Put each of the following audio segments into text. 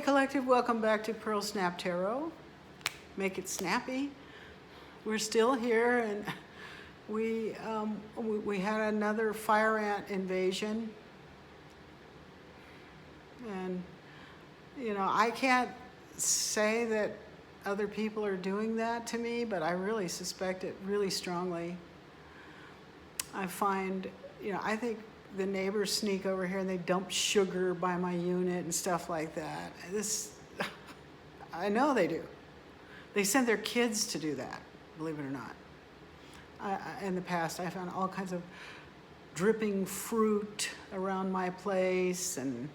Collective, welcome back to Pearle Snapp Tarot. Make it snappy. We're still here, and we had another fire ant invasion, and I can't say that other people are doing that to me, but I really suspect it really strongly. I find, I think the neighbors sneak over here and they dump sugar by my unit and stuff like that. I know they do. They send their kids to do that, believe it or not. In the past, I found all kinds of dripping fruit around my place and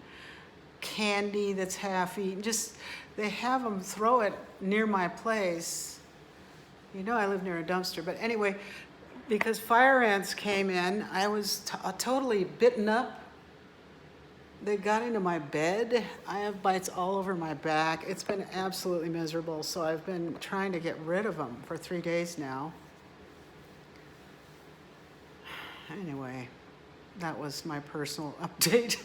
candy that's half eaten. They have them throw it near my place. I live near a dumpster, but anyway, because fire ants came in, I was totally bitten up. They got into my bed. I have bites all over my back. It's been absolutely miserable, so I've been trying to get rid of them for 3 days now. Anyway, that was my personal update.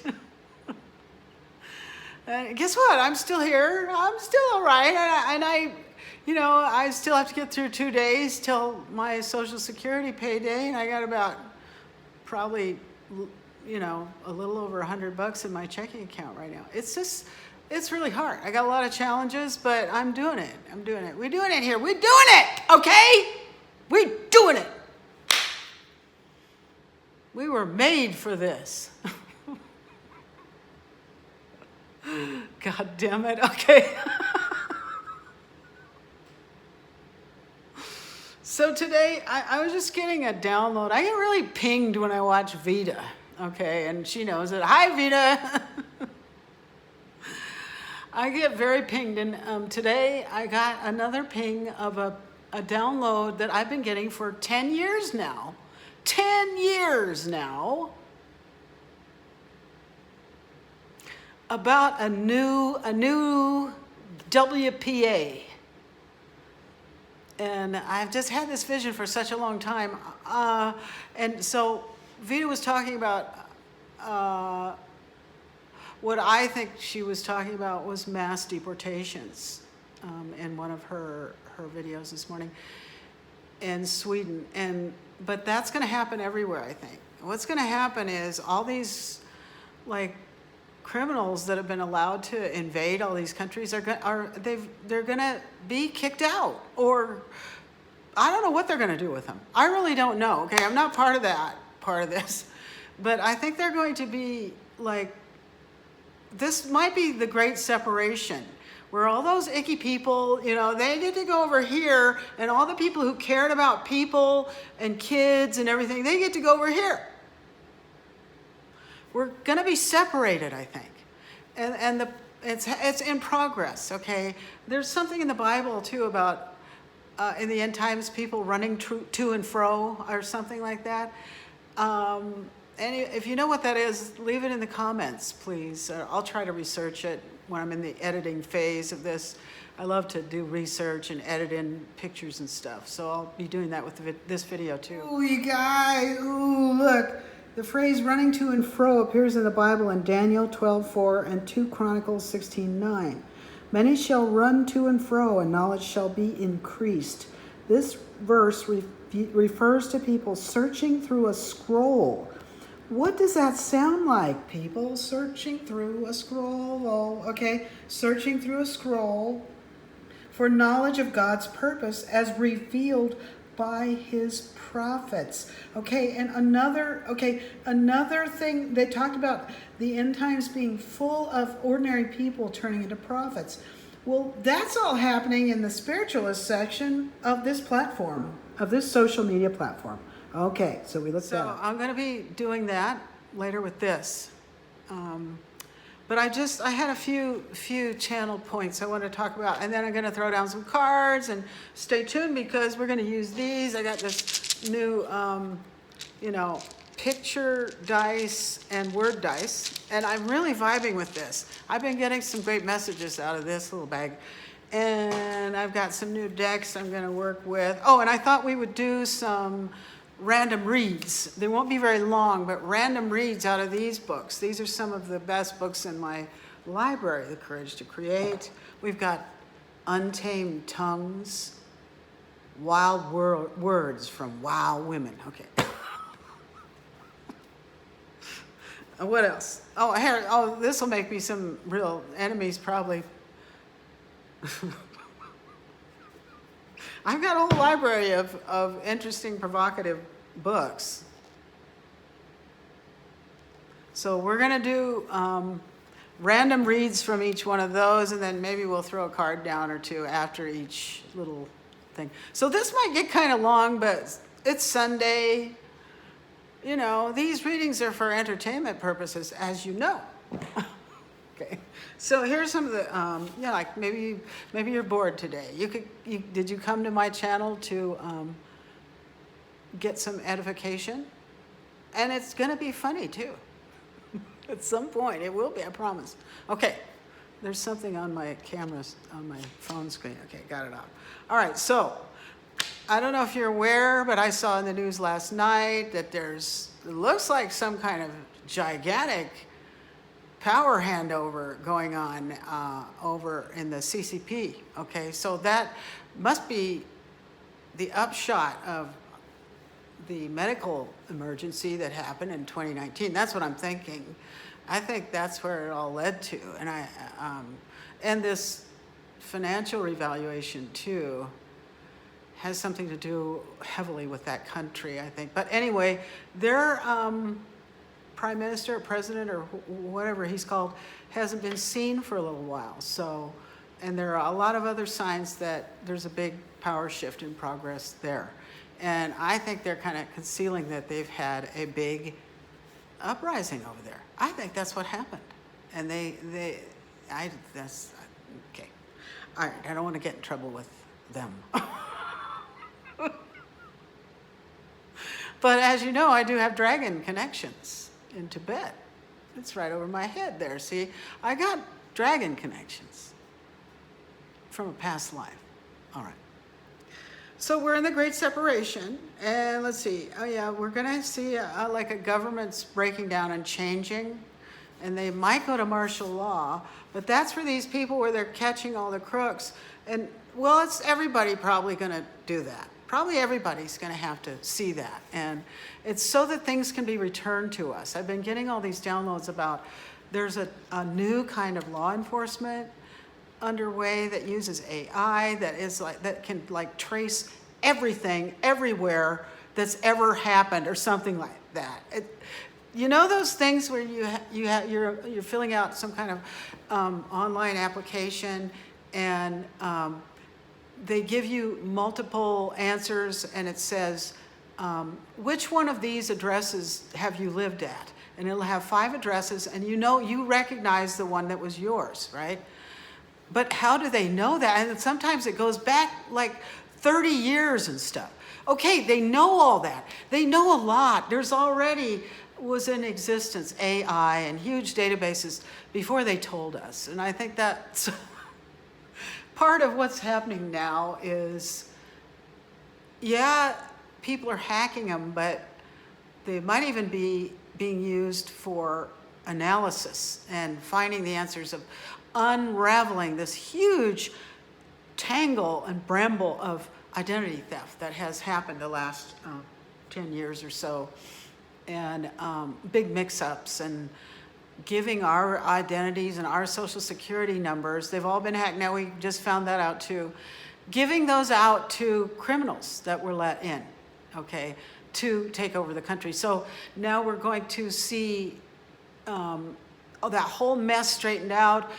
And guess what? I'm still here. I'm still all right. And I still have to get through 2 days till my Social Security payday, and I got about probably, a little over $100 in my checking account right now. It's really hard. I got a lot of challenges, but I'm doing it. We're doing it here. We're doing it, okay? We're doing it. We were made for this. God damn it. Okay. So today, I was just getting a download. I get really pinged when I watch Vita, okay? And she knows it. Hi, Vita. I get very pinged. And today, I got another ping of a download that I've been getting for 10 years now. 10 years now. About a new WPA. And I've just had this vision for such a long time. And so Vita was talking about, what I think she was talking about was mass deportations in one of her videos this morning in Sweden. But that's going to happen everywhere, I think. What's going to happen is all these, criminals that have been allowed to invade all these countries they're going to be kicked out, or I don't know what they're going to do with them. I really don't know. Okay, I'm not part of this, but I think they're going to be this might be the great separation, where all those icky people, they get to go over here, and all the people who cared about people and kids and everything, they get to go over here. We're going to be separated, I think, and it's in progress. Okay, there's something in the Bible too about in the end times people running to and fro or something like that. And if you know what that is, leave it in the comments, please. I'll try to research it when I'm in the editing phase of this. I love to do research and edit in pictures and stuff, so I'll be doing that with this video too. Ooh, you guys! Ooh, look. The phrase running to and fro appears in the Bible in Daniel 12:4 and 2 Chronicles 16:9. Many shall run to and fro, and knowledge shall be increased. This verse refers to people searching through a scroll. What does that sound like, people? Searching through a scroll. Okay, searching through a scroll for knowledge of God's purpose as revealed by his prophets. Okay, and another thing, they talked about the end times being full of ordinary people turning into prophets. Well, that's all happening in the spiritualist section of this platform, of this social media platform. Okay, so we looked at it. So I'm going to be doing that later with this. But I had a few channel points I want to talk about, and then I'm going to throw down some cards, and stay tuned because we're going to use these. I got this new, picture dice and word dice, and I'm really vibing with this. I've been getting some great messages out of this little bag, and I've got some new decks I'm going to work with. Oh, and I thought we would do some random reads. They won't be very long, but random reads out of these books. These are some of the best books in my Library, The Courage to Create. We've got Untamed Tongues, Wild Words from Wild Women. Okay. What else? Oh, here. Oh, this will make me some real enemies probably. I've got a whole library of interesting, provocative books. So we're going to do random reads from each one of those, and then maybe we'll throw a card down or two after each little thing. So this might get kind of long, but it's Sunday. You know, these readings are for entertainment purposes, as you know. Okay. So here's some of the, yeah, like maybe you're bored today. Did you come to my channel to get some edification? And it's going to be funny too. At some point, it will be, I promise. Okay, there's something on my cameras, on my phone screen. Okay, got it off. All right, so I don't know if you're aware, but I saw in the news last night that it looks like some kind of gigantic power handover going on over in the CCP. Okay, so that must be the upshot of the medical emergency that happened in 2019. That's what I'm thinking. I think that's where it all led to. And this financial revaluation too has something to do heavily with that country, I think. But anyway, their prime minister, or president, or whatever he's called, hasn't been seen for a little while. So, and there are a lot of other signs that there's a big power shift in progress there. And I think they're kind of concealing that they've had a big uprising over there. I think that's what happened. And that's, okay. All right, I don't want to get in trouble with them. But as you know, I do have dragon connections in Tibet. It's right over my head there. See, I got dragon connections from a past life. All right. So we're in the Great Separation, and let's see. Oh yeah, we're gonna see like a government's breaking down and changing, and they might go to martial law, but that's for these people where they're catching all the crooks. And well, it's everybody probably gonna do that. Probably everybody's gonna have to see that, and it's so that things can be returned to us. I've been getting all these downloads about there's a new kind of law enforcement underway that uses AI that can trace everything everywhere that's ever happened or something like that. You know those things where you're filling out some kind of online application and they give you multiple answers and it says which one of these addresses have you lived at, and it'll have 5 addresses, and you recognize the one that was yours, right? But how do they know that? And sometimes it goes back like 30 years and stuff. Okay, they know all that. They know a lot. There's already was in existence AI and huge databases before they told us. And I think that's part of what's happening now is, yeah, people are hacking them, but they might even be being used for analysis and finding the answers of unraveling this huge tangle and bramble of identity theft that has happened the last 10 years or so, and big mix-ups and giving our identities and our social security numbers, they've all been hacked. Now we just found that out too. Giving those out to criminals that were let in, okay, to take over the country. So now we're going to see that whole mess straightened out.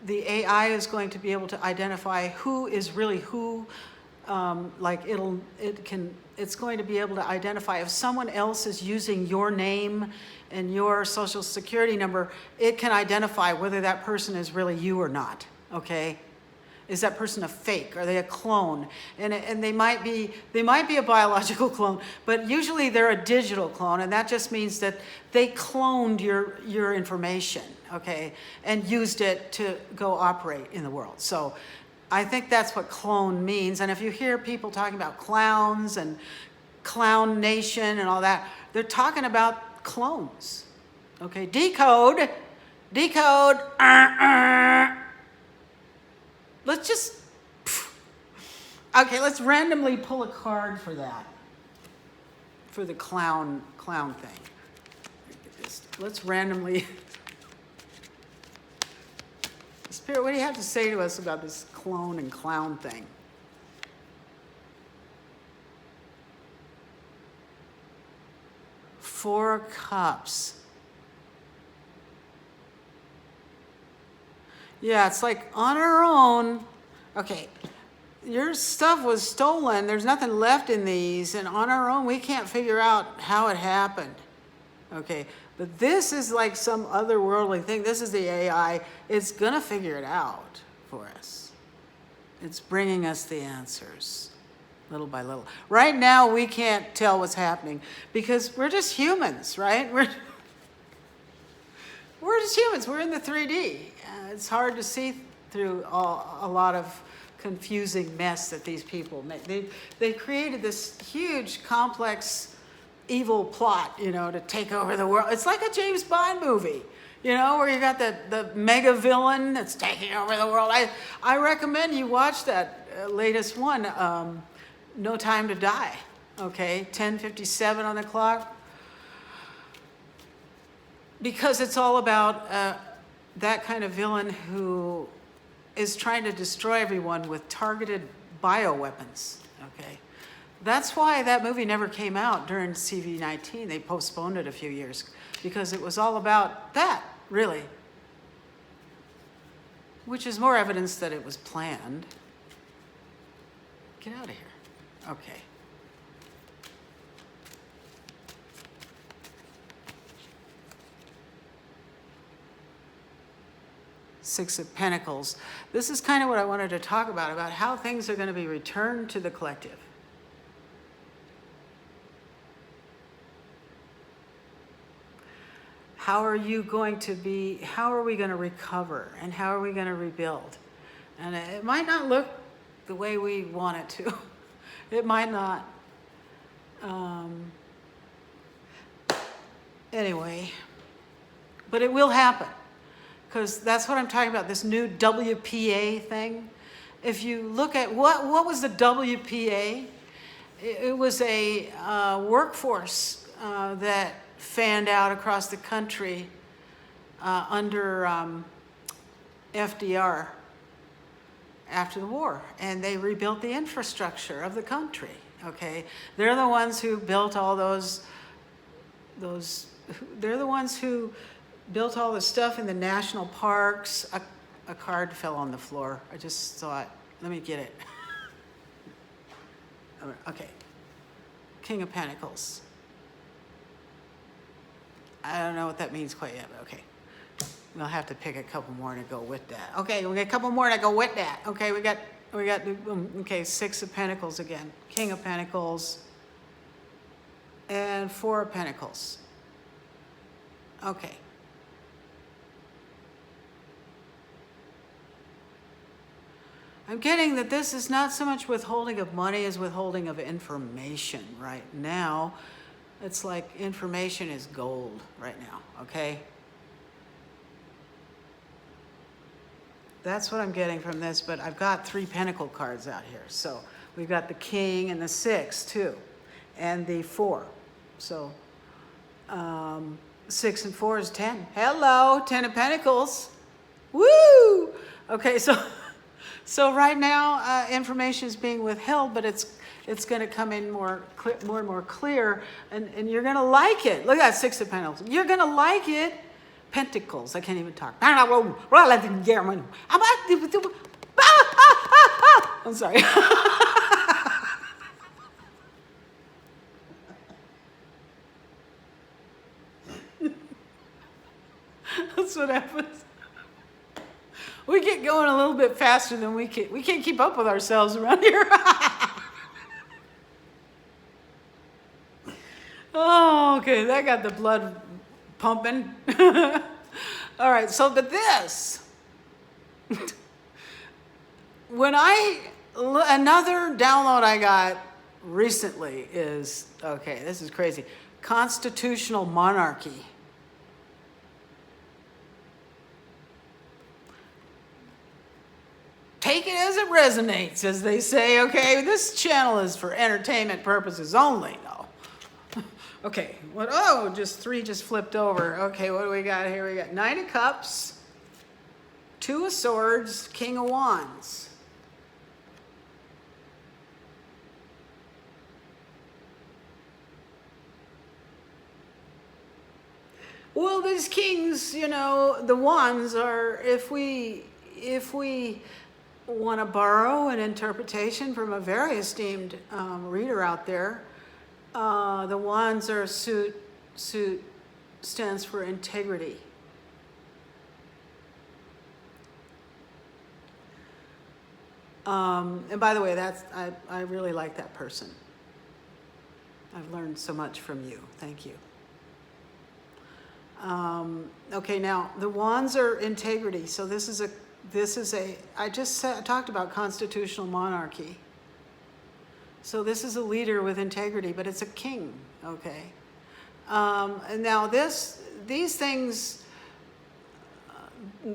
The AI is going to be able to identify who is really who. It's going to be able to identify if someone else is using your name and your social security number, it can identify whether that person is really you or not, okay? Is that person a fake? Are they a clone? And they might be a biological clone, but usually they're a digital clone, and that just means that they cloned your information, okay, and used it to go operate in the world. So I think that's what clone means. And if you hear people talking about clowns and clown nation and all that, they're talking about clones, okay? Decode Decode. Let's just, okay, let's randomly pull a card for that. For the clown thing. Let's randomly. Spirit, what do you have to say to us about this clone and clown thing? Four Cups. Yeah, it's like on our own. Okay, your stuff was stolen. There's nothing left in these, and on our own, we can't figure out how it happened. Okay, but this is like some otherworldly thing. This is the AI. It's gonna figure it out for us. It's bringing us the answers, little by little. Right now, we can't tell what's happening because we're just humans, right? We're just humans. We're in the 3D. It's hard to see through a lot of confusing mess that these people make. They created this huge, complex, evil plot, to take over the world. It's like a James Bond movie, where you got the mega villain that's taking over the world. I recommend you watch that latest one, No Time to Die. Okay, 10:57 on the clock. Because it's all about that kind of villain who is trying to destroy everyone with targeted bioweapons, okay? That's why that movie never came out during CV-19. They postponed it a few years because it was all about that, really. Which is more evidence that it was planned. Get out of here. Okay. Six of Pentacles. This is kind of what I wanted to talk about how things are going to be returned to the collective. How are we going to recover, and how are we going to rebuild? And it might not look the way we want it to. It might not. Anyway, but it will happen. Because that's what I'm talking about, this new WPA thing. If you look at what was the WPA? It was a workforce that fanned out across the country under FDR after the war. And they rebuilt the infrastructure of the country, okay? They're the ones who built all they're the ones who built all the stuff in the national parks. A card fell on the floor. I just saw it. Let me get it. Okay. King of Pentacles. I don't know what that means quite yet, but okay. We'll have to pick a couple more to go with that. Okay, we got a couple more to go with that. Okay, we got, okay, Six of Pentacles again. King of Pentacles. And Four of Pentacles. Okay. I'm getting that this is not so much withholding of money as withholding of information right now. It's like information is gold right now, okay? That's what I'm getting from this, but I've got 3 Pentacle cards out here. So we've got the King and the 6 too, and the 4. So 6 and 4 is 10. Hello, 10 of Pentacles. Woo! Okay, so right now, information is being withheld, but it's going to come in more and more clear, and you're going to like it. Look at that 6 of Pentacles. You're going to like it. Pentacles. I can't even talk. I'm sorry. That's what happens. We get going a little bit faster than we can't keep up with ourselves around here. Oh, okay, that got the blood pumping. All right, so but this, another download I got recently is, okay, this is crazy, constitutional monarchy. take it as it resonates, as they say, okay? This channel is for entertainment purposes only, no. Okay, what, oh, just 3 just flipped over. Okay, what do we got here? We got 9 of Cups, 2 of Swords, King of Wands. Well, these kings, you know, the wands are, if we want to borrow an interpretation from a very esteemed reader out there, the wands are suit stands for integrity. And by the way, I really like that person. I've learned so much from you. Thank you. Okay, now the wands are integrity. So this is a, I talked about constitutional monarchy. So this is a leader with integrity, but it's a king, okay? And now these things,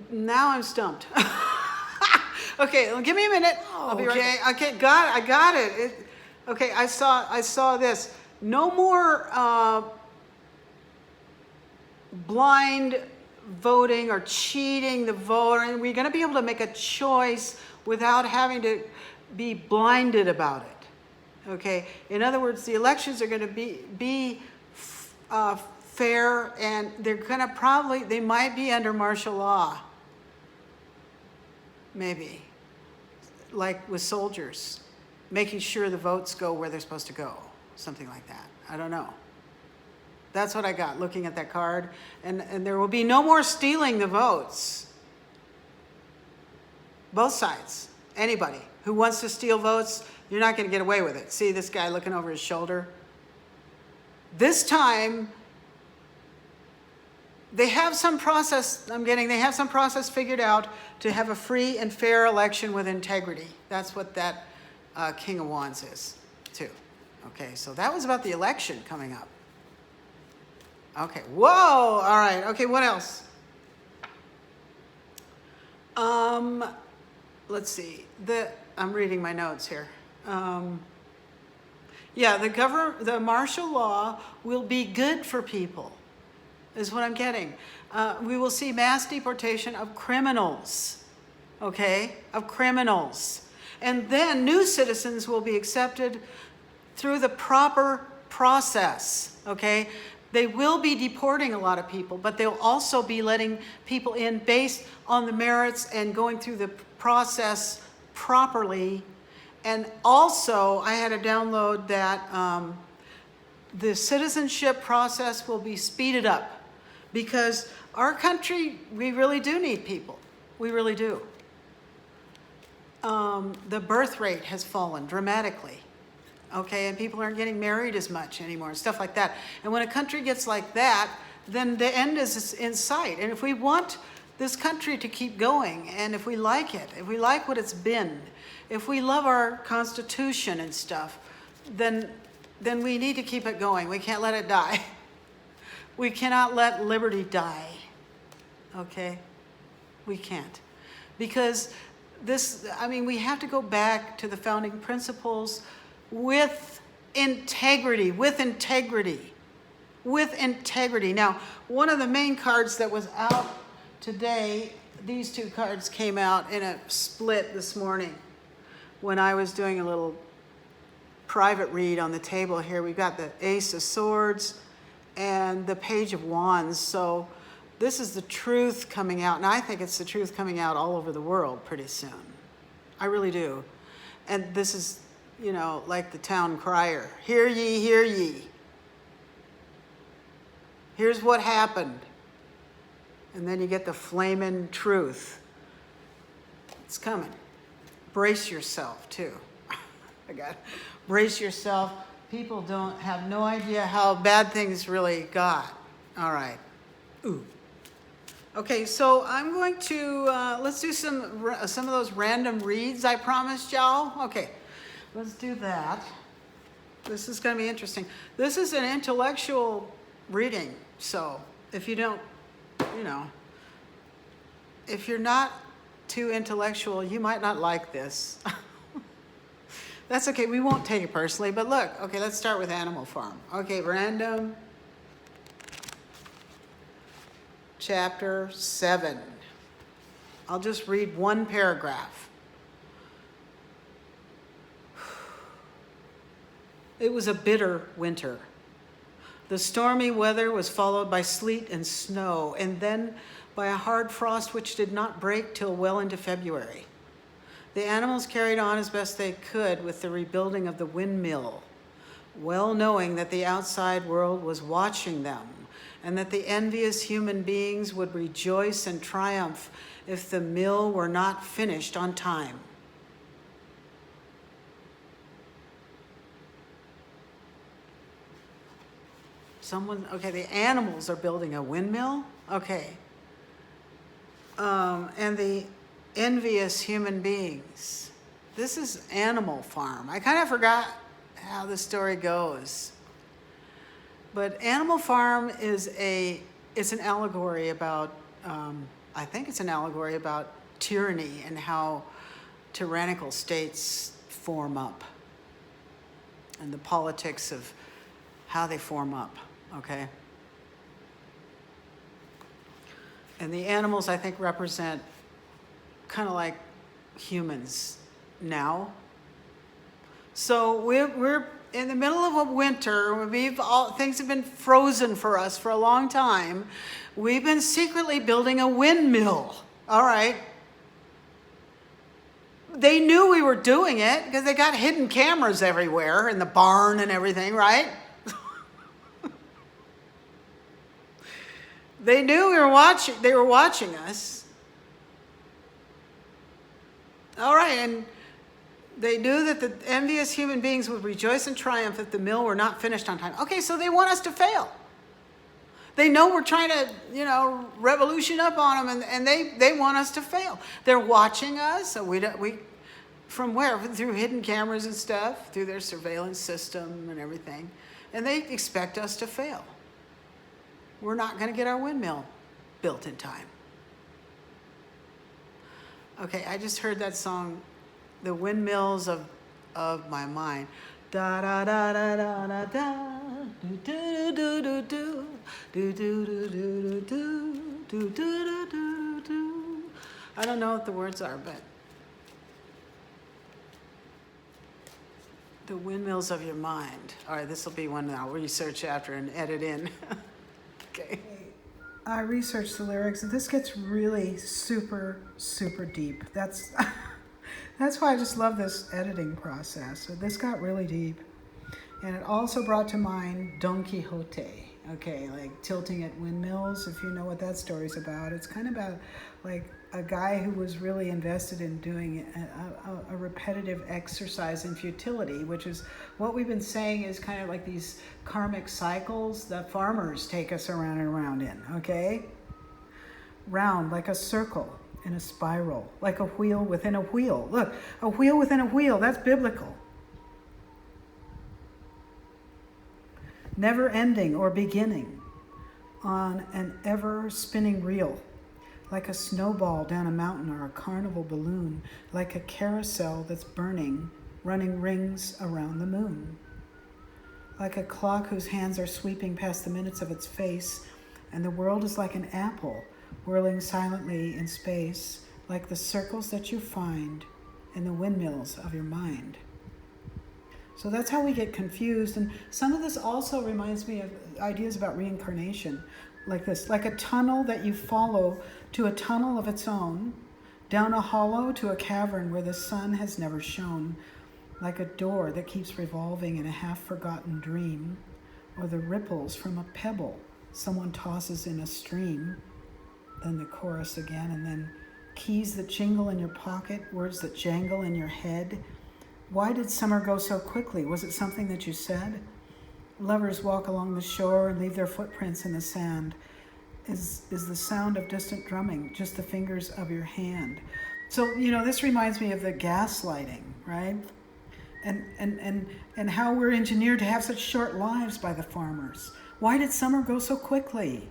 now I'm stumped. Okay, well, give me a minute. I'll be right back. Okay, I got it. Okay, I saw this. No more blind voting or cheating the voter. And we're going to be able to make a choice without having to be blinded about it. Okay. In other words, the elections are going to be fair, and they're going to they might be under martial law. Maybe. Like with soldiers, making sure the votes go where they're supposed to go. Something like that. I don't know. That's what I got looking at that card. And there will be no more stealing the votes. Both sides. Anybody who wants to steal votes, you're not going to get away with it. See this guy looking over his shoulder? This time, they have some process, they have some process figured out to have a free and fair election with integrity. That's what that King of Wands is, too. Okay, so that was about the election coming up. Okay, whoa, all right, okay, what else? Let's see, I'm reading my notes here. Yeah, the martial law will be good for people, is what I'm getting. We will see mass deportation of criminals, okay, of criminals. And then new citizens will be accepted through the proper process, okay? They will be deporting a lot of people, but they'll also be letting people in based on the merits and going through the process properly. And also, I had to download that the citizenship process will be speeded up, because our country, we really do need people. We really do. The birth rate has fallen dramatically. Okay, and people aren't getting married as much anymore and stuff like that. And when a country gets like that, then the end is in sight. And if we want this country to keep going, and if we like it, if we like what it's been, if we love our Constitution and stuff, then we need to keep it going. We can't let it die. We cannot let liberty die. Okay? We can't. Because we have to go back to the founding principles with integrity. Now, one of the main cards that was out today, these 2 cards came out in a split this morning when I was doing a little private read on the table here. We've got the Ace of Swords and the Page of Wands. So this is the truth coming out, and I think it's the truth coming out all over the world pretty soon. I really do. And this is, like the town crier. Hear ye, hear ye. Here's what happened. And then you get the flaming truth. It's coming. Brace yourself, too. Brace yourself. People have no idea how bad things really got. All right. Ooh. Okay, so I'm going to, let's do some of those random reads I promised y'all. Okay. Let's do that. This is going to be interesting. This is an intellectual reading. So if you don't, if you're not too intellectual, you might not like this. That's okay, we won't take it personally, but look, okay, let's start with Animal Farm. Okay, random. Chapter 7. I'll just read one paragraph. It was a bitter winter. The stormy weather was followed by sleet and snow, and then by a hard frost which did not break till well into February. The animals carried on as best they could with the rebuilding of the windmill, well knowing that the outside world was watching them, and that the envious human beings would rejoice and triumph if the mill were not finished on time. Okay, the animals are building a windmill? Okay. And the envious human beings. This is Animal Farm. I kind of forgot how the story goes. But Animal Farm it's an allegory about, I think it's an allegory about tyranny and how tyrannical states form up and the politics of how they form up. Okay. And the animals, I think, represent kind of like humans now. So we're in the middle of a winter. Things have been frozen for us for a long time. We've been secretly building a windmill. All right. They knew we were doing it because they got hidden cameras everywhere in the barn and everything, right? They knew they were watching us. All right, and they knew that the envious human beings would rejoice and triumph if the mill were not finished on time. Okay, so they want us to fail. They know we're trying to, revolution up on them, and they want us to fail. They're watching us, so we from where? Through hidden cameras and stuff, through their surveillance system and everything. And they expect us to fail. We're not going to get our windmill built in time. Okay, I just heard that song, The Windmills of My Mind. Da da da da da da da, do do do do do, do do do do do, do do do do do. I don't know what the words are, but The Windmills of Your Mind. All right, this will be one I'll research after and edit in. Okay. I researched the lyrics, and this gets really super, super deep. That's why I just love this editing process. So this got really deep. And it also brought to mind Don Quixote. Okay, like tilting at windmills, if you know what that story's about. It's kind of about like a guy who was really invested in doing a repetitive exercise in futility, which is what we've been saying is kind of like these karmic cycles that farmers take us around and around in, okay? Round, like a circle in a spiral, like a wheel within a wheel. Look, a wheel within a wheel, that's biblical. Never ending or beginning on an ever spinning reel, like a snowball down a mountain or a carnival balloon, like a carousel that's burning, running rings around the moon, like a clock whose hands are sweeping past the minutes of its face, and the world is like an apple whirling silently in space, like the circles that you find in the windmills of your mind. So that's how we get confused. And some of this also reminds me of ideas about reincarnation, like this, like a tunnel that you follow to a tunnel of its own, down a hollow to a cavern where the sun has never shone, like a door that keeps revolving in a half-forgotten dream, or the ripples from a pebble someone tosses in a stream. Then the chorus again, and then keys that jingle in your pocket, words that jangle in your head. Why did summer go so quickly? Was it something that you said? Lovers walk along the shore and leave their footprints in the sand. Is the sound of distant drumming just the fingers of your hand? So, this reminds me of the gaslighting, right? And how we're engineered to have such short lives by the farmers. Why did summer go so quickly?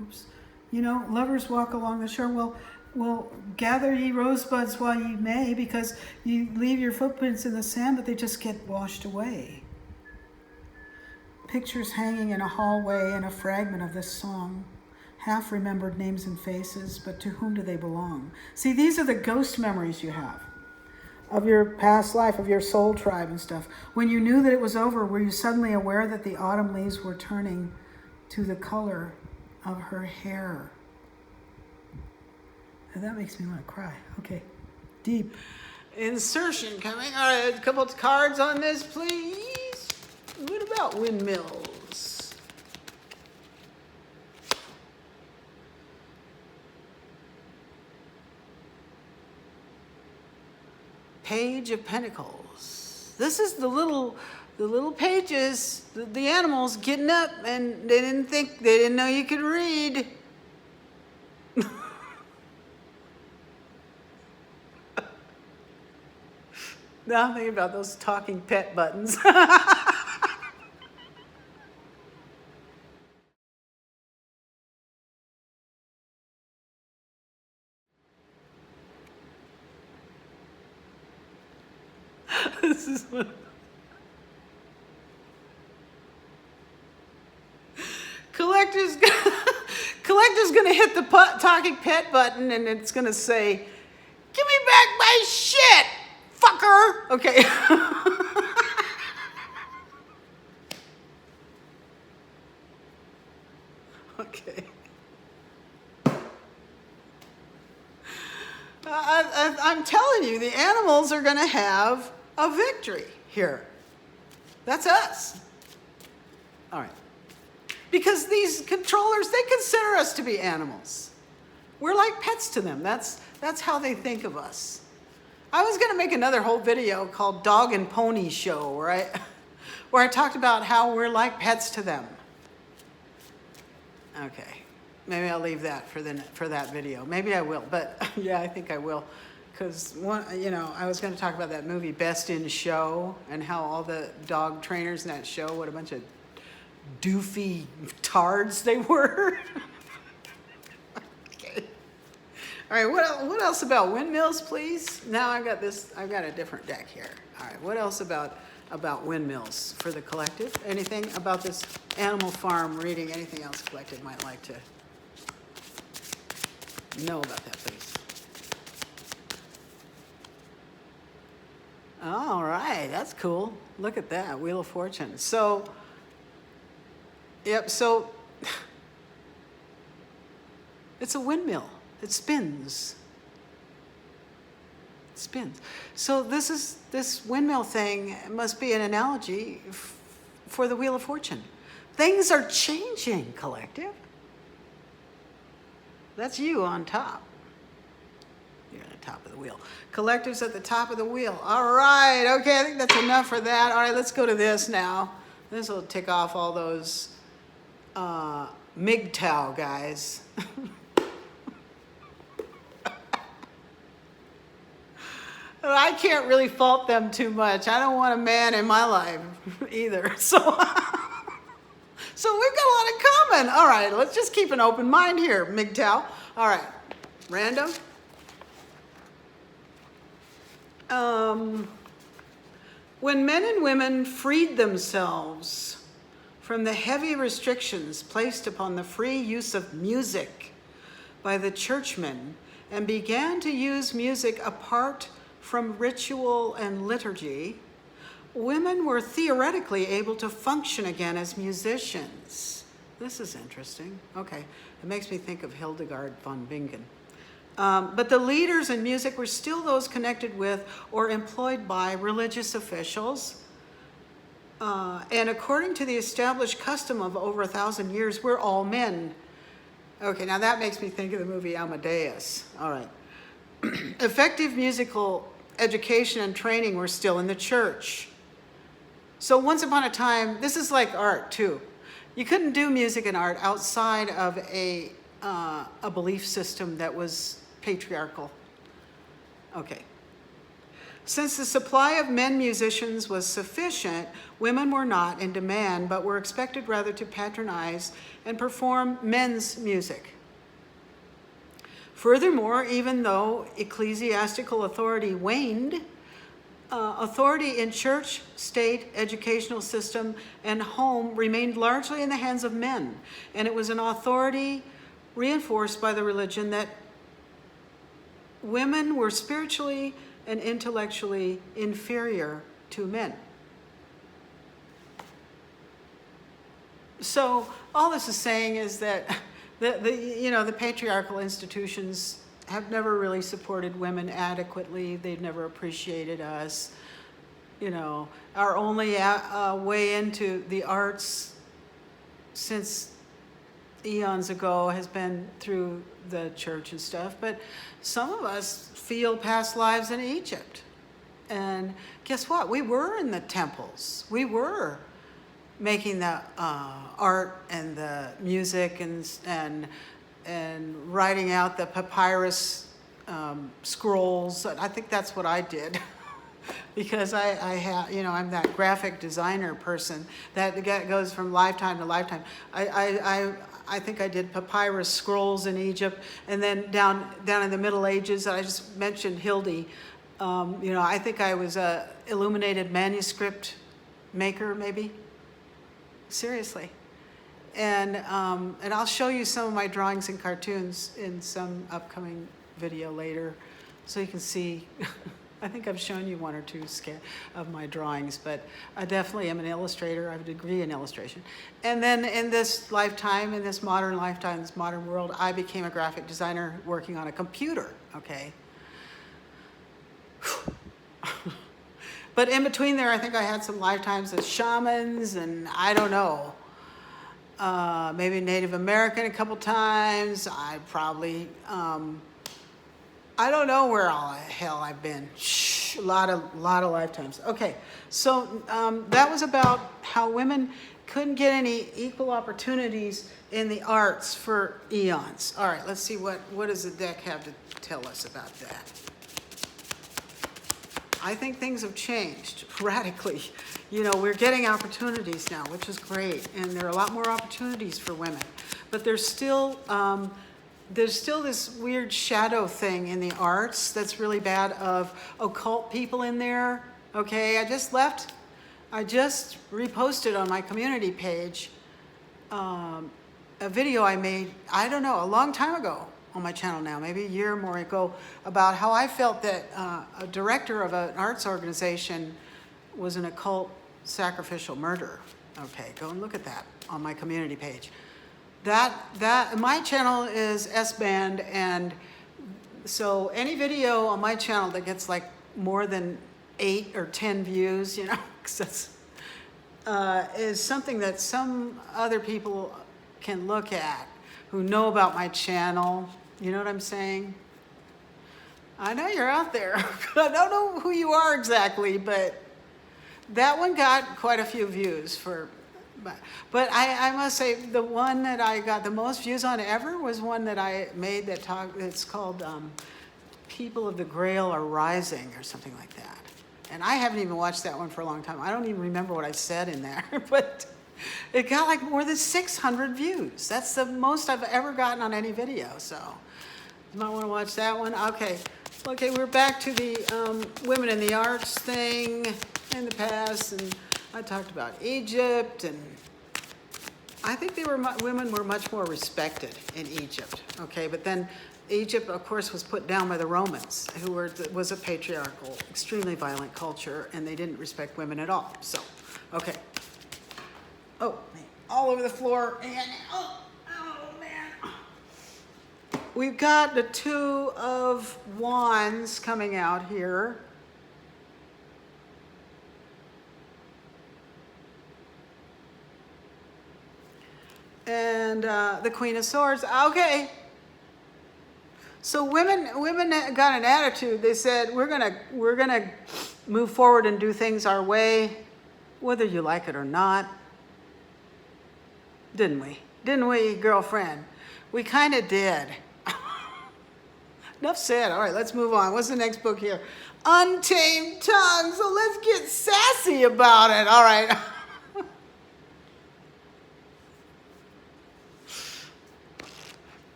Oops. Lovers walk along the shore. Well, Well, gather ye rosebuds while ye may, because you leave your footprints in the sand, but they just get washed away. Pictures hanging in a hallway and a fragment of this song. Half remembered names and faces, but to whom do they belong? See, these are the ghost memories you have of your past life, of your soul tribe and stuff. When you knew that it was over, were you suddenly aware that the autumn leaves were turning to the color of her hair? And that makes me want to cry. Okay, deep. Insertion coming. All right, a couple of cards on this, please. What about windmills? Page of Pentacles. This is the little pages, the animals getting up, and they didn't know you could read. Now I'm thinking about those talking pet buttons. This is what... Collector's gonna hit the talking pet button, and it's gonna say, "Give me back my shit, fucker." Okay. Okay. I'm telling you, the animals are going to have a victory here. That's us. All right. Because these controllers, they consider us to be animals. We're like pets to them. That's how they think of us. I was going to make another whole video called Dog and Pony Show, where I talked about how we're like pets to them. Okay. Maybe I'll leave that for that video. Maybe I will, but yeah, I think I will. Because, I was going to talk about that movie, Best in Show, and how all the dog trainers in that show, what a bunch of doofy tards they were. Okay. All right, what else about windmills, please? Now I've got a different deck here. All right, what else about windmills for the collective? Anything about this Animal Farm reading? Anything else collective might like to know about that, please? All right, that's cool. Look at that, Wheel of Fortune. So, yep, so it's a windmill. It spins. It spins. So this windmill thing must be an analogy for the Wheel of Fortune. Things are changing, collective. That's you on top. You're at the top of the wheel. Collective's at the top of the wheel. All right, okay, I think that's enough for that. All right, let's go to this now. This will tick off all those MGTOW guys. I can't really fault them too much. I don't want a man in my life either. So we've got a lot in common. All right, let's just keep an open mind here, MGTOW. All right, random. When men and women freed themselves from the heavy restrictions placed upon the free use of music by the churchmen and began to use music apart from ritual and liturgy, women were theoretically able to function again as musicians. This is interesting. Okay, it makes me think of Hildegard von Bingen. But the leaders in music were still those connected with or employed by religious officials. And according to the established custom of over 1,000 years, we're all men. Okay, now that makes me think of the movie Amadeus. All right. Effective musical education and training were still in the church. So once upon a time, this is like art too. You couldn't do music and art outside of a belief system that was patriarchal. Okay. Since the supply of men musicians was sufficient, women were not in demand, but were expected rather to patronize and perform men's music. Furthermore, even though ecclesiastical authority waned, authority in church, state, educational system, and home remained largely in the hands of men. And it was an authority reinforced by the religion that women were spiritually and intellectually inferior to men. So all this is saying is that the patriarchal institutions have never really supported women adequately. They've never appreciated us. Our only way into the arts since eons ago has been through the church and stuff. But some of us feel past lives in Egypt. And guess what? We were in the temples. We were making the art and the music and writing out the papyrus scrolls. I think that's what I did. Because I have, I'm that graphic designer person that goes from lifetime to lifetime. I think I did papyrus scrolls in Egypt, and then down in the Middle Ages, I just mentioned Hildy. I think I was a illuminated manuscript maker, maybe. Seriously. And I'll show you some of my drawings and cartoons in some upcoming video later, so you can see. I think I've shown you one or two of my drawings, but I definitely am an illustrator. I have a degree in illustration. And then in this lifetime, in this modern lifetime, this modern world, I became a graphic designer working on a computer, okay? But in between there, I think I had some lifetimes as shamans, and I don't know, maybe Native American a couple times. I probably, I don't know where all the hell I've been. A lot of lifetimes. Okay, so that was about how women couldn't get any equal opportunities in the arts for eons. All right, let's see what does the deck have to tell us about that. I think things have changed radically. We're getting opportunities now, which is great, and there are a lot more opportunities for women. But there's still this weird shadow thing in the arts that's really bad of occult people in there. Okay, I just reposted on my community page a video I made, I don't know, a long time ago on my channel now, maybe a year or more ago, about how I felt that a director of an arts organization was an occult sacrificial murderer. Okay, go and look at that on my community page. That my channel is S-band, and so any video on my channel that gets like more than 8 or 10 views, 'cause that's, is something that some other people can look at who know about my channel. You know what I'm saying? I know you're out there. I don't know who you are exactly, but that one got quite a few views but I must say the one that I got the most views on ever was one that I made it's called People of the Grail Are Rising or something like that. And I haven't even watched that one for a long time. I don't even remember what I said in there, but it got like more than 600 views. That's the most I've ever gotten on any video, so you might want to watch that one. Okay, we're back to the women in the arts thing in the past, and I talked about Egypt, and I think women were much more respected in Egypt, okay? But then Egypt, of course, was put down by the Romans, who was a patriarchal, extremely violent culture, and they didn't respect women at all. So, okay. Oh, man, all over the floor. And, oh, man. We've got the Two of Wands coming out here. And the Queen of Swords. Okay. So women got an attitude. They said, we're gonna move forward and do things our way, whether you like it or not. Didn't we? Didn't we, girlfriend? We kind of did. Enough said. All right, let's move on. What's the next book here? Untamed Tongue. So let's get sassy about it. All right.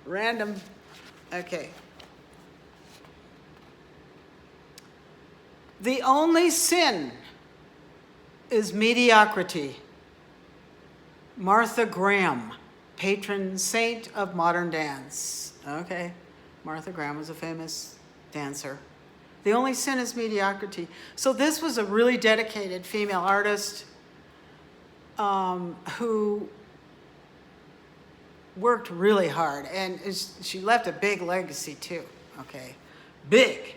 Random Okay. The only sin is mediocrity. Martha Graham, patron saint of modern dance. Okay, Martha Graham was a famous dancer. The only sin is mediocrity. So this was a really dedicated female artist who worked really hard, and she left a big legacy too. Okay, big.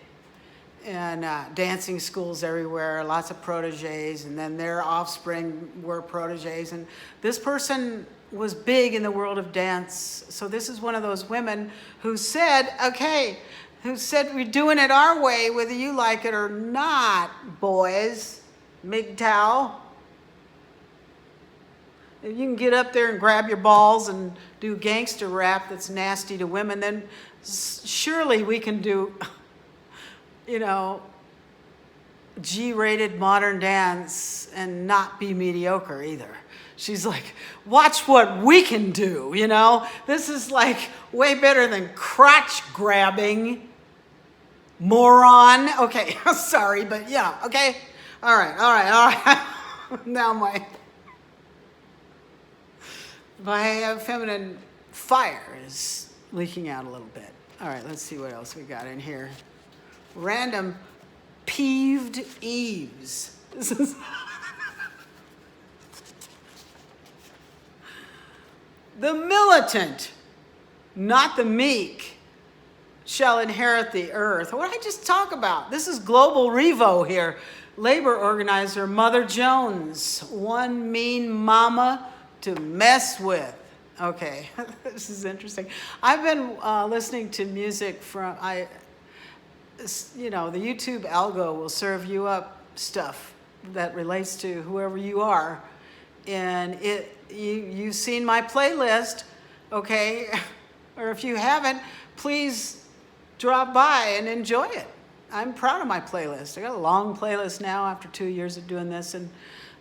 And dancing schools everywhere, lots of proteges, and then their offspring were proteges. And this person was big in the world of dance. So this is one of those women who said, okay, we're doing it our way, whether you like it or not, boys. MGTOW. If you can get up there and grab your balls and do gangster rap that's nasty to women, then surely we can do G-rated modern dance and not be mediocre either. She's like, watch what we can do, This is like way better than crotch grabbing, moron. Okay, sorry, but yeah, okay. All right. Now my feminine fire is leaking out a little bit. All right, let's see what else we got in here. Random peeved eaves. This is the militant, not the meek, shall inherit the earth. What did I just talk about? This is Global Revo here. Labor organizer Mother Jones, one mean mama to mess with. Okay, this is interesting. I've been listening to music from the YouTube algo will serve you up stuff that relates to whoever you are, and you've seen my playlist, okay? Or if you haven't, please drop by and enjoy it. I'm proud of my playlist. I got a long playlist now after 2 years of doing this, and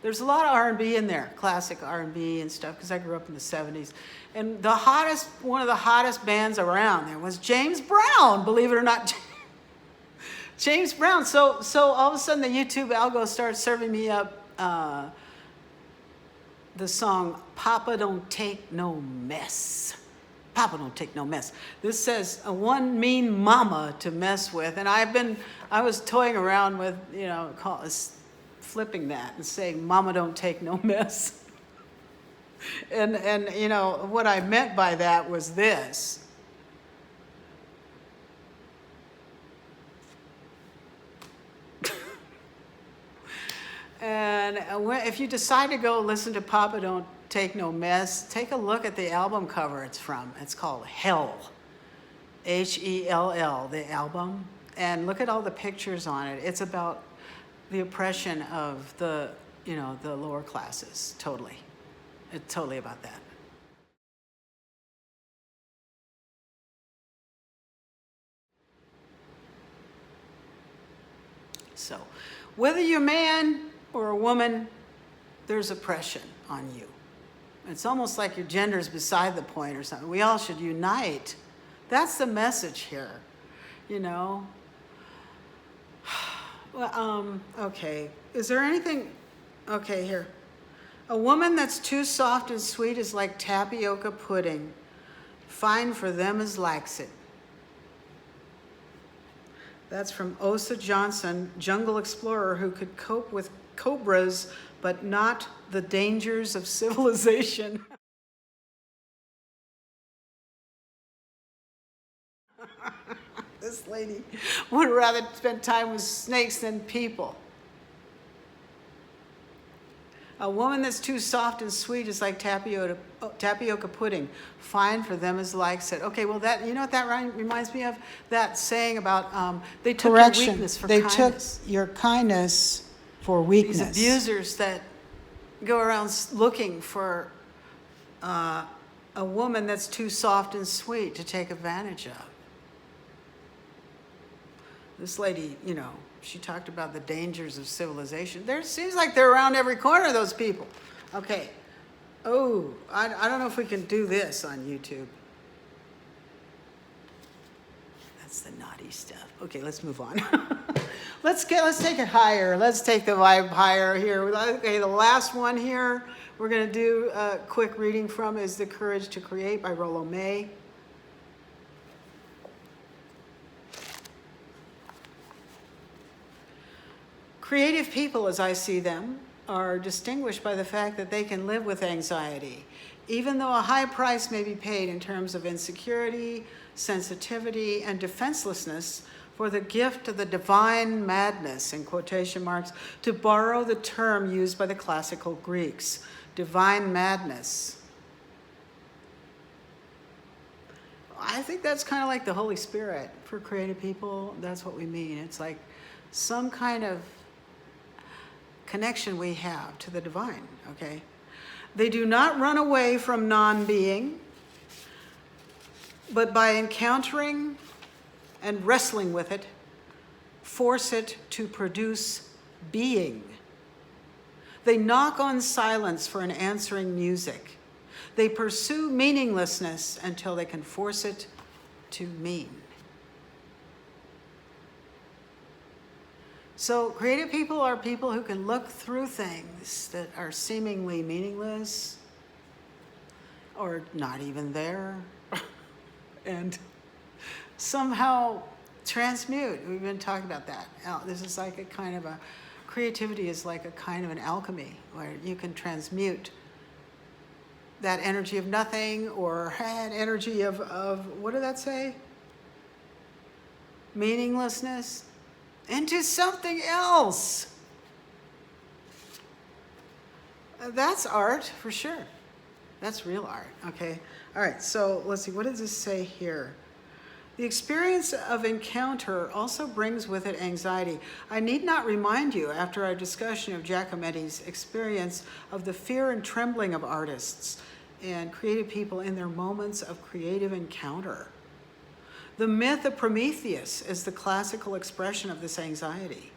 there's a lot of R&B in there, classic R&B and stuff, because I grew up in the 70s. And one of the hottest bands around there was James Brown, believe it or not. James Brown. So all of a sudden the YouTube algo starts serving me up the song "Papa Don't Take No Mess." Papa don't take no mess. This says one mean mama to mess with, and I was toying around with flipping that and saying "Mama don't take no mess," and what I meant by that was this. And if you decide to go listen to Papa Don't Take No Mess, take a look at the album cover it's from. It's called Hell, Hell, the album. And look at all the pictures on it. It's about the oppression of the lower classes, totally. It's totally about that. So, whether you're a man or a woman, there's oppression on you. It's almost like your gender's beside the point or something. We all should unite. That's the message here, Well, okay. Is there anything? Okay, here. A woman that's too soft and sweet is like tapioca pudding. Fine for them as likes it. That's from Osa Johnson, jungle explorer who could cope with cobras, but not the dangers of civilization. This lady would rather spend time with snakes than people. A woman that's too soft and sweet is like tapioca pudding. Fine for them as likes it. Okay, well what that reminds me of? That saying about they took your weakness for kindness. Took your kindness for weakness. These abusers that go around looking for a woman that's too soft and sweet to take advantage of. This lady, she talked about the dangers of civilization. There seems like they're around every corner, those people. Okay. Oh, I don't know if we can do this on YouTube. That's the naughty stuff. Okay, let's move on. Let's take it higher. Let's take the vibe higher here. Okay, the last one here we're going to do a quick reading from is The Courage to Create by Rollo May. Creative people, as I see them, are distinguished by the fact that they can live with anxiety, even though a high price may be paid in terms of insecurity, sensitivity, and defenselessness for the gift of the divine madness, in quotation marks, to borrow the term used by the classical Greeks, divine madness. I think that's kind of like the Holy Spirit for creative people. That's what we mean. It's like some kind of connection we have to the divine, okay? They do not run away from non-being, but by encountering and wrestling with it, force it to produce being. They knock on silence for an answering music. They pursue meaninglessness until they can force it to mean. So creative people are people who can look through things that are seemingly meaningless or not even there and somehow transmute. We've been talking about that. This is like a kind of a, creativity is like a kind of an alchemy where you can transmute that energy of nothing or an energy of what did that say? Meaninglessness into something else. That's art for sure. That's real art, okay? All right, so let's see, what does this say here? The experience of encounter also brings with it anxiety. I need not remind you, after our discussion of Giacometti's experience of the fear and trembling of artists and creative people in their moments of creative encounter. The myth of Prometheus is the classical expression of this anxiety.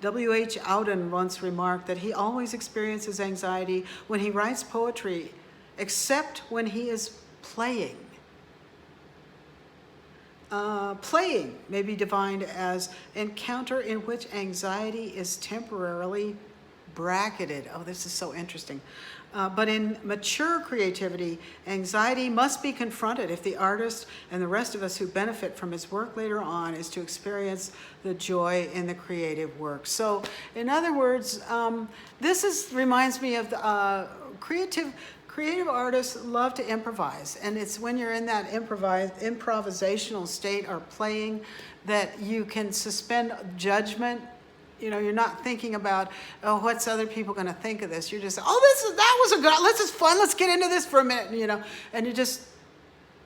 W.H. Auden once remarked that he always experiences anxiety when he writes poetry, except when he is playing. Playing may be defined as encounter in which anxiety is temporarily bracketed. Oh, this is so interesting. But in mature creativity, anxiety must be confronted if the artist and the rest of us who benefit from his work later on is to experience the joy in the creative work. So, in other words, this reminds me of the creative artists love to improvise, and it's when you're in that improvisational state or playing that you can suspend judgment. You know, you're not thinking about, oh, what's other people going to think of this? You're just, oh, this is fun. Let's get into this for a minute, you know, and you just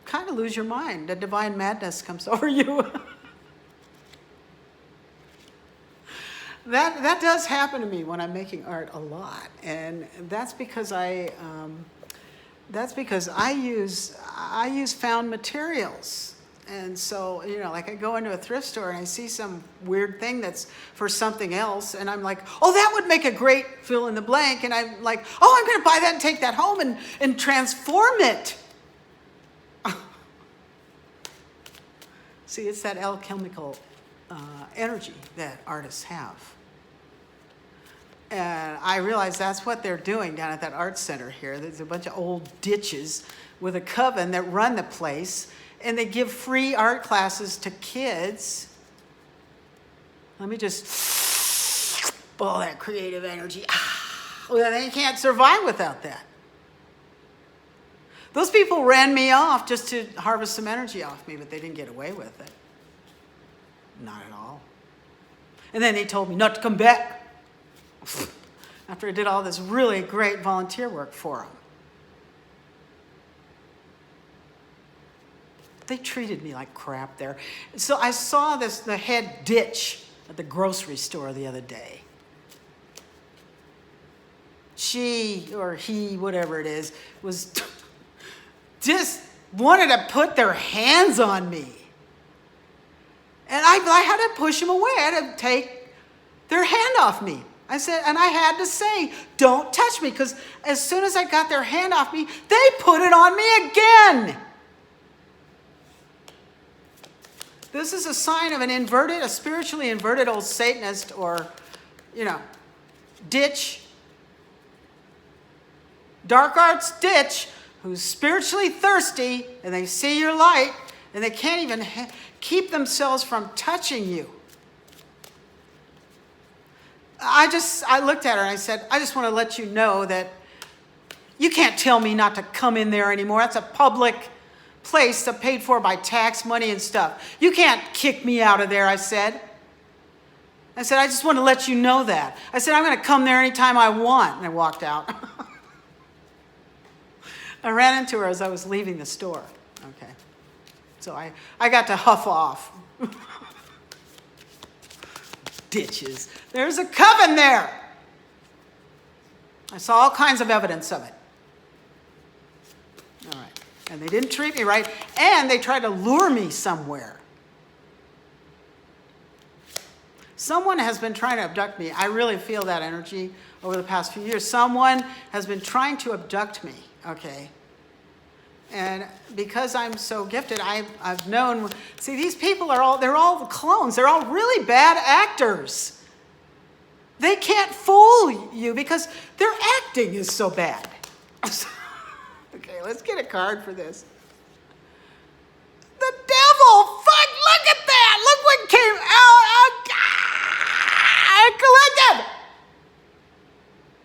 kind of lose your mind. The divine madness comes over you. That does happen to me when I'm making art a lot, and that's because I use found materials. And so, you know, like I go into a thrift store and I see some weird thing that's for something else, and I'm like, oh, that would make a great fill in the blank, and I'm like, oh, I'm going to buy that and take that home and transform it. See, it's that alchemical energy that artists have. And I realize that's what they're doing down at that art center here. There's a bunch of old ditches with a coven that run the place, and they give free art classes to kids. Let me just, all that creative energy. Well, they can't survive without that. Those people ran me off just to harvest some energy off me, but they didn't get away with it. Not at all. And then they told me not to come back after I did all this really great volunteer work for them. They treated me like crap there. So I saw the head ditch at the grocery store the other day. She or he, whatever it is, was just wanted to put their hands on me. And I had to push them away. I had to take their hand off me. I said, and I had to say, don't touch me, because as soon as I got their hand off me, they put it on me again. This is a sign of a spiritually inverted old Satanist or, ditch, dark arts ditch, who's spiritually thirsty, and they see your light, and they can't even keep themselves from touching you. I looked at her and I said, I just want to let you know that you can't tell me not to come in there anymore. That's a public place that's paid for by tax money and stuff. You can't kick me out of there, I said. I just want to let you know that. I said, I'm going to come there anytime I want. And I walked out. I ran into her as I was leaving the store. Okay. So I got to huff off. Ditches. There's a coven there. I saw all kinds of evidence of it. All right. And they didn't treat me right, and they tried to lure me somewhere. Someone has been trying to abduct me. I really feel that energy over the past few years. Someone has been trying to abduct me, okay? And because I'm so gifted, I've known, see, these people they're all clones. They're all really bad actors. They can't fool you because their acting is so bad. Okay, let's get a card for this. The devil! Fuck, look at that! Look what came out! Collective!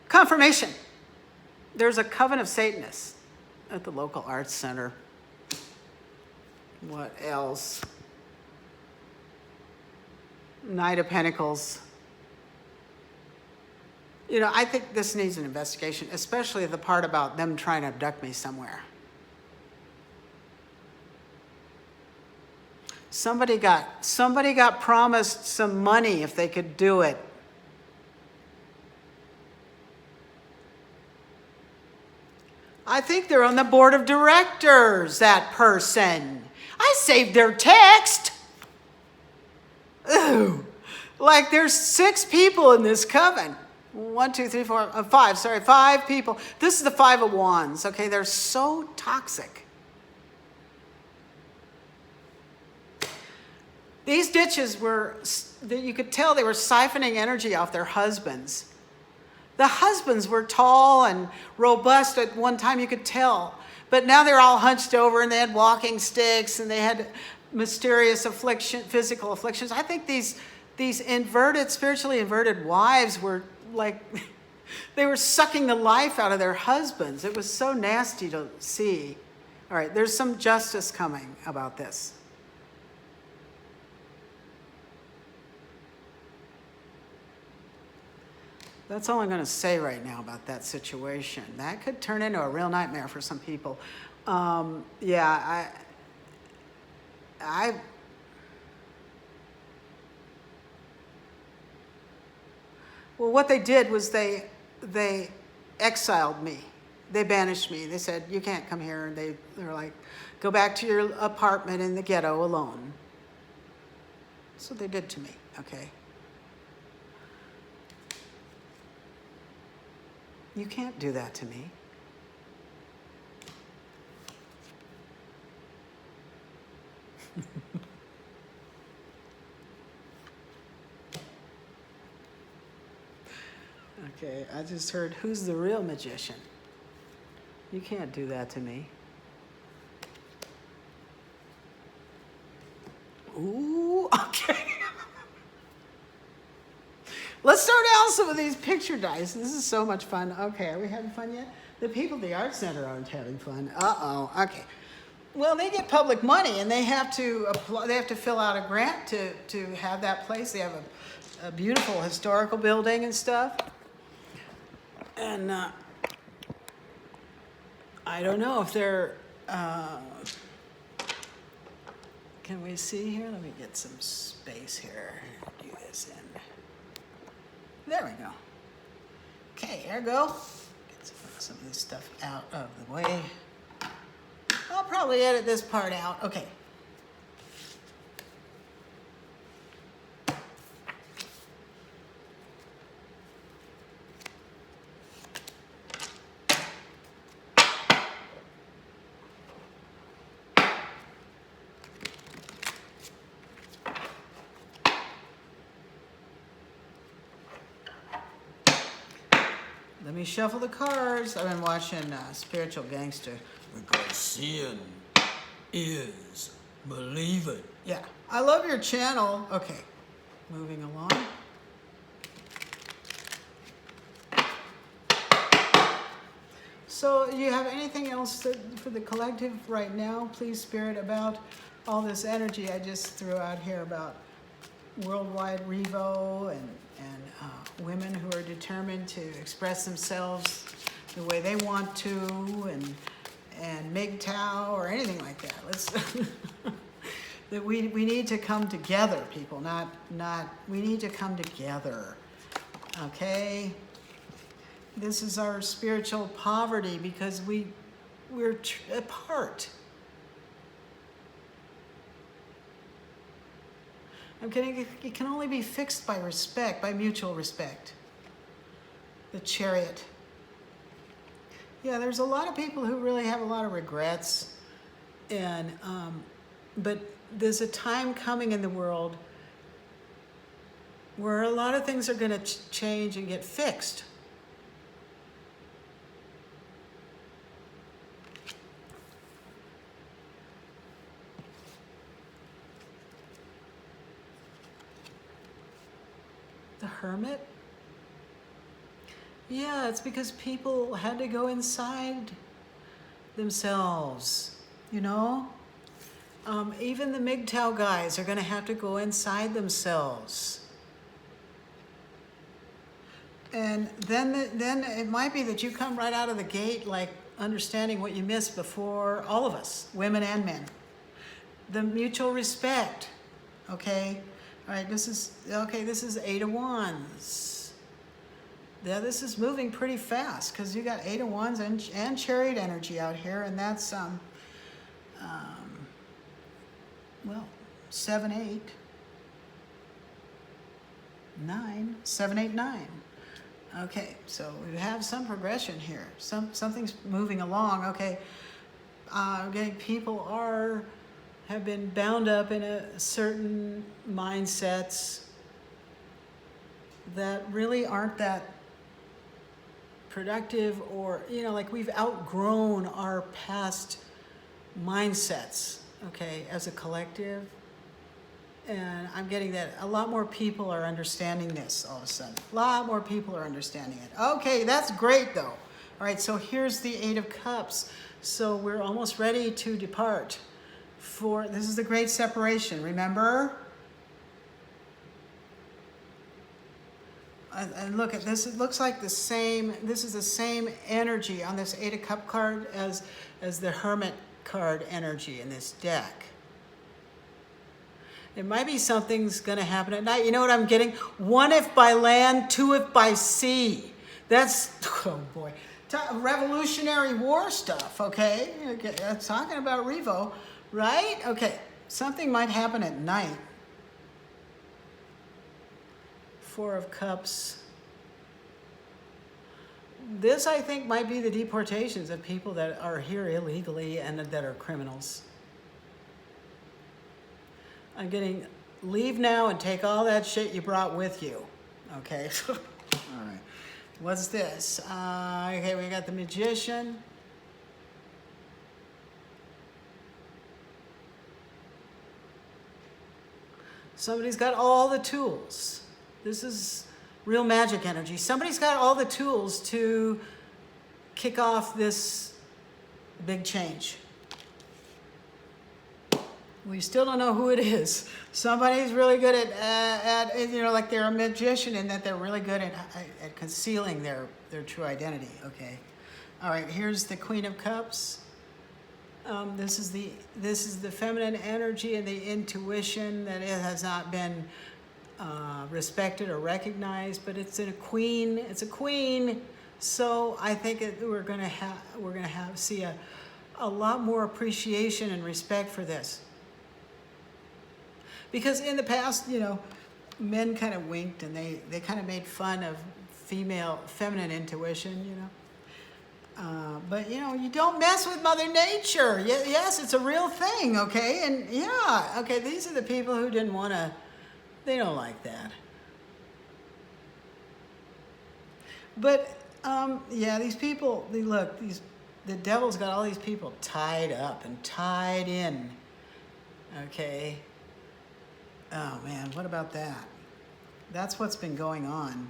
Confirmation. There's a coven of Satanists at the local arts center. What else? Knight of Pentacles. I think this needs an investigation, especially the part about them trying to abduct me somewhere. Somebody got promised some money if they could do it. I think they're on the board of directors, that person. I saved their text. Ooh. Like there's 6 people in this coven. 1, 2, 3, 4, 5. Sorry, 5 people. This is the 5 of Wands. Okay, they're so toxic. These ditches you could tell they were siphoning energy off their husbands. The husbands were tall and robust at one time, you could tell. But now they're all hunched over and they had walking sticks and they had mysterious physical afflictions. I think these spiritually inverted wives were like, they were sucking the life out of their husbands. It was so nasty to see. All right, there's some justice coming about this. That's all I'm going to say right now about that situation. That could turn into a real nightmare for some people. Well, what they did was they exiled me. They banished me. They said, you can't come here. And they were like, go back to your apartment in the ghetto alone. That's what they did to me, okay? You can't do that to me. Okay, I just heard, who's the real magician? You can't do that to me. Ooh, okay. Let's start out some of these picture dice. This is so much fun. Okay, are we having fun yet? The people at the art center aren't having fun. Uh-oh, okay. Well, they get public money and they have to apply, they have to fill out a grant to have that place. They have a beautiful historical building and stuff. And I don't know if they're, can we see here? Let me get some space here. Do this in. There we go. Okay, here we go. Get some of this stuff out of the way. I'll probably edit this part out. Okay. Let me shuffle the cards. I've been watching Spiritual Gangster. Because seeing is believing. Yeah. I love your channel. Okay. Moving along. So, do you have anything else for the collective right now, please, Spirit, about all this energy I just threw out here about worldwide Revo and women who are determined to express themselves the way they want to, and MGTOW or anything like that. Let's that we need to come together, people. We need to come together. Okay. This is our spiritual poverty because we're apart. I'm kidding. It can only be fixed by respect, by mutual respect. The Chariot. Yeah, there's a lot of people who really have a lot of regrets, and but there's a time coming in the world where a lot of things are going to change and get fixed. The Hermit? Yeah, it's because people had to go inside themselves, you know? Even the MGTOW guys are going to have to go inside themselves. And then it might be that you come right out of the gate like understanding what you missed before, all of us, women and men. The mutual respect, okay? All right, this is Eight of Wands. Yeah, this is moving pretty fast because you got Eight of Wands and Chariot energy out here, and that's well, 7, 8, 9, 7, 8, 9. Okay, so we have some progression here. Something's moving along. Okay, people have been bound up in a certain mindsets that really aren't that productive, or, you know, like we've outgrown our past mindsets, okay, as a collective. And I'm getting that a lot more people are understanding this all of a sudden. A lot more people are understanding it. Okay, that's great though. All right, so here's the Eight of Cups. So we're almost ready to depart. This is the great separation, remember? And look at this, it looks like this is the same energy on this Eight of Cup card as the Hermit card energy in this deck. It might be something's going to happen at night. You know what I'm getting? 1 if by land, 2 if by sea. That's, oh boy, Revolutionary War stuff, okay? It's talking about Revo, right? Okay, something might happen at night. 4 of Cups. This, I think, might be the deportations of people that are here illegally and that are criminals. I'm getting, leave now and take all that shit you brought with you. Okay, all right. What's this? Okay, we got the Magician. Somebody's got all the tools. This is real magic energy. Somebody's got all the tools to kick off this big change. We still don't know who it is. Somebody's really good at you know, like they're a magician in that they're really good at concealing their true identity. Okay. All right, here's the Queen of Cups. This is the feminine energy and the intuition that it has not been respected or recognized, but it's a queen. It's a queen. So I think we're gonna see a lot more appreciation and respect for this. Because in the past, you know, men kind of winked and they kind of made fun of feminine intuition, you know. But, you know, you don't mess with Mother Nature. Yes, it's a real thing, okay? And, yeah, okay, these are the people who didn't want to, they don't like that. But Yeah, these people, look, the devil's got all these people tied up and tied in. Okay. Oh man, what about that? That's what's been going on.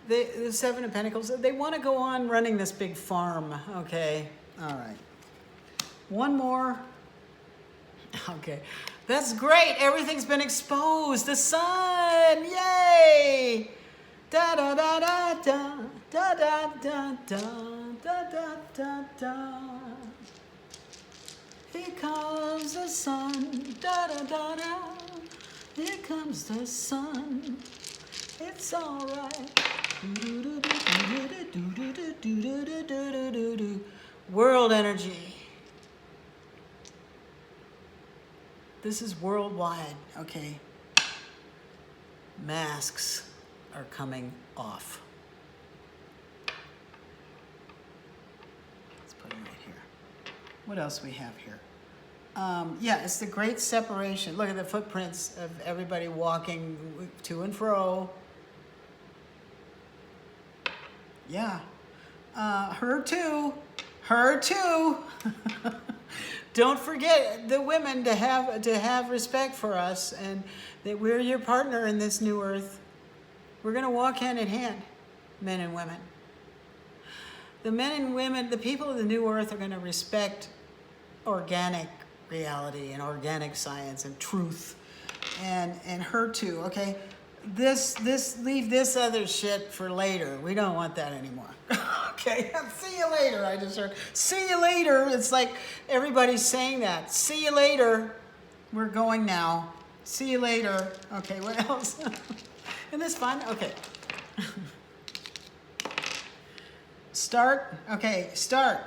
The Seven of Pentacles, they want to go on running this big farm. Okay. All right. One more. Okay. That's great. Everything's been exposed. The sun. Yay. Da da da da da da da da da da da da da. Here comes the sun. Da da da da. Here comes the sun. It's all right. World energy. This is worldwide, okay? Masks are coming off. Let's put them right here. What else we have here? Yeah, it's the great separation. Look at the footprints of everybody walking to and fro. Yeah. Her too. Her too. Don't forget the women to have respect for us, and that we're your partner in this new earth. We're going to walk hand in hand, men and women. The men and women, the people of the new earth, are going to respect organic reality and organic science and truth, and her too. Okay. Leave this other shit for later. We don't want that anymore. Okay, see you later. I just heard, see you later. It's like everybody's saying that. See you later. We're going now. See you later. Okay, what else? Isn't this fun? Okay. Start. Okay, start.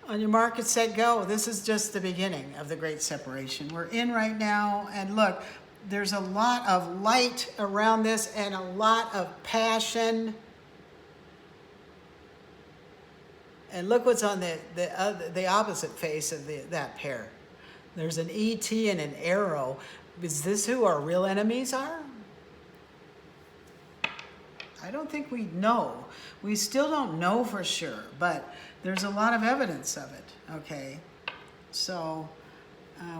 On your mark, set, go. This is just the beginning of the great separation. We're in right now, and look, there's a lot of light around this and a lot of passion. And look what's on the opposite face of that pair. There's an ET and an arrow. Is this who our real enemies are? I don't think we know. We still don't know for sure, but there's a lot of evidence of it. Okay, so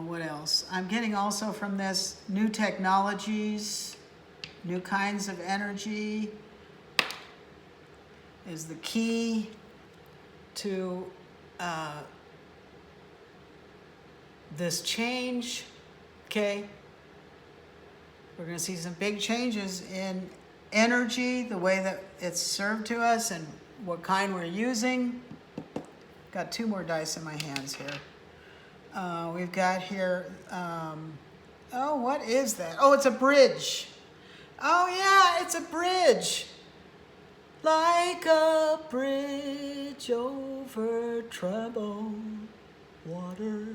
what else? I'm getting also from this new technologies, new kinds of energy is the key to this change. Okay, we're going to see some big changes in energy, the way that it's served to us and what kind we're using. Got two more dice in my hands here. We've got here, oh, what is that? Oh, it's a bridge. Oh yeah, it's a bridge. Like a bridge over troubled water.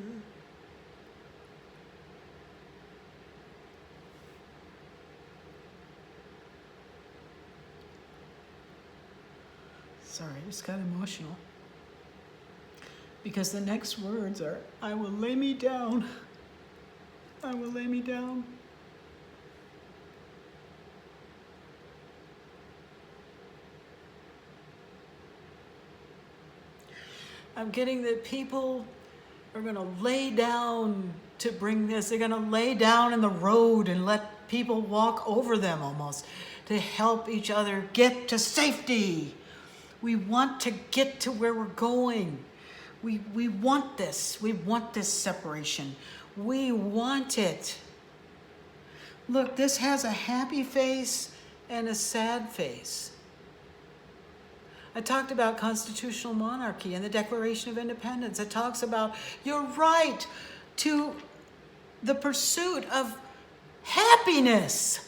Sorry, I just got emotional. Because the next words are, I will lay me down. I will lay me down. I'm getting that people are going to lay down to bring this. They're going to lay down in the road and let people walk over them almost to help each other get to safety. We want to get to where we're going. We want this. We want this separation. We want it. Look, this has a happy face and a sad face. I talked about constitutional monarchy and the Declaration of Independence. It talks about your right to the pursuit of happiness.